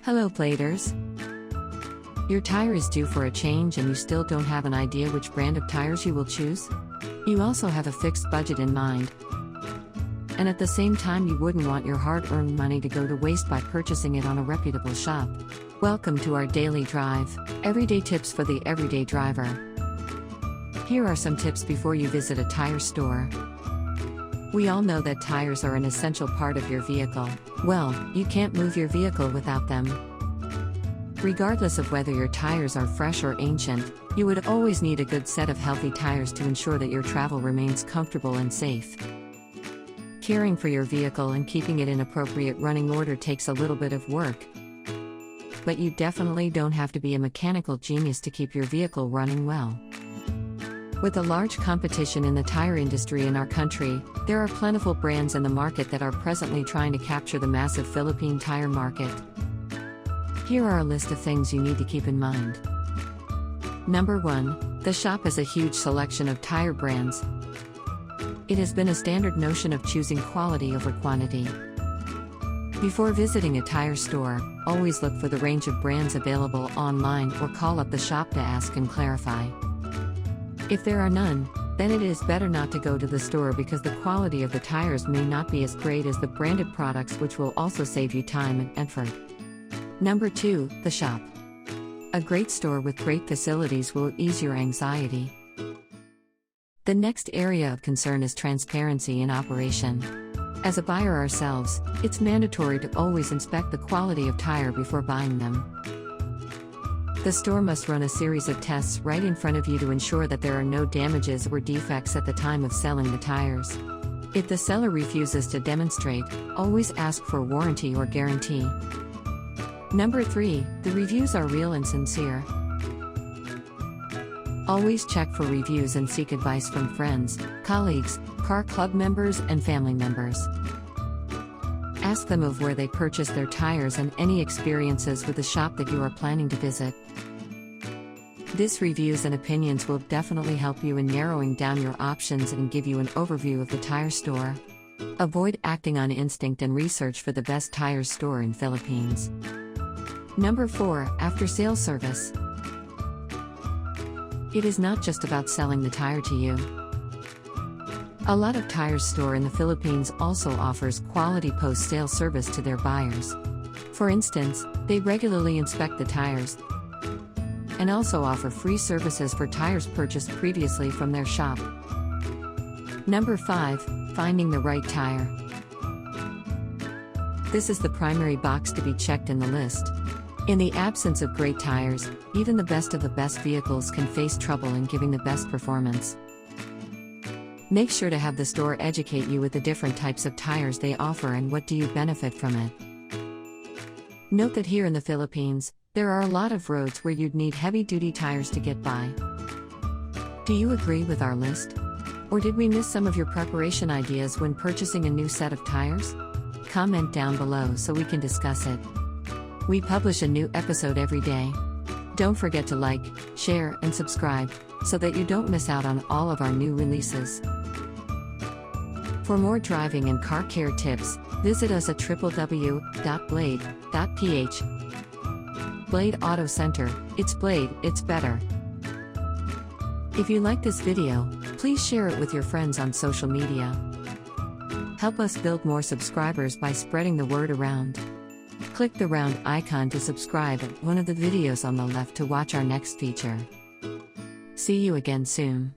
Hello platers! Your tire is due for a change and you still don't have an idea which brand of tires you will choose? You also have a fixed budget in mind. And at the same time you wouldn't want your hard-earned money to go to waste by purchasing it on a reputable shop. Welcome to our daily drive, everyday tips for the everyday driver. Here are some tips before you visit a tire store. We all know that tires are an essential part of your vehicle. Well, you can't move your vehicle without them. Regardless of whether your tires are fresh or ancient, you would always need a good set of healthy tires to ensure that your travel remains comfortable and safe. Caring for your vehicle and keeping it in appropriate running order takes a little bit of work. But you definitely don't have to be a mechanical genius to keep your vehicle running well. With a large competition in the tire industry in our country, there are plentiful brands in the market that are presently trying to capture the massive Philippine tire market. Here are a list of things you need to keep in mind. Number 1. The shop has a huge selection of tire brands. It has been a standard notion of choosing quality over quantity. Before visiting a tire store, always look for the range of brands available online or call up the shop to ask and clarify. If there are none, then it is better not to go to the store because the quality of the tires may not be as great as the branded products, which will also save you time and effort. Number 2. The shop. A great store with great facilities will ease your anxiety. The next area of concern is transparency in operation. As a buyer ourselves, it's mandatory to always inspect the quality of tire before buying them. The store must run a series of tests right in front of you to ensure that there are no damages or defects at the time of selling the tires. If the seller refuses to demonstrate, always ask for warranty or guarantee. Number 3. The reviews are real and sincere. Always check for reviews and seek advice from friends, colleagues, car club members, and family members. Ask them of where they purchased their tires and any experiences with the shop that you are planning to visit. These reviews and opinions will definitely help you in narrowing down your options and give you an overview of the tire store. Avoid acting on instinct and research for the best tire store in Philippines. Number 4. After-sales service. It is not just about selling the tire to you. A lot of tire store in the Philippines also offers quality post-sale service to their buyers. For instance, they regularly inspect the tires and also offer free services for tires purchased previously from their shop. Number 5. Finding the right tire. This is the primary box to be checked in the list. In the absence of great tires, even the best of the best vehicles can face trouble in giving the best performance. Make sure to have the store educate you with the different types of tires they offer and what do you benefit from it. Note that here in the Philippines, there are a lot of roads where you'd need heavy-duty tires to get by. Do you agree with our list? Or did we miss some of your preparation ideas when purchasing a new set of tires? Comment down below so we can discuss it. We publish a new episode every day. Don't forget to like, share, and subscribe, so that you don't miss out on all of our new releases. For more driving and car care tips, visit us at www.blade.ph. Blade Auto Center, it's Blade, it's better. If you like this video, please share it with your friends on social media. Help us build more subscribers by spreading the word around. Click the round icon to subscribe and one of the videos on the left to watch our next feature. See you again soon.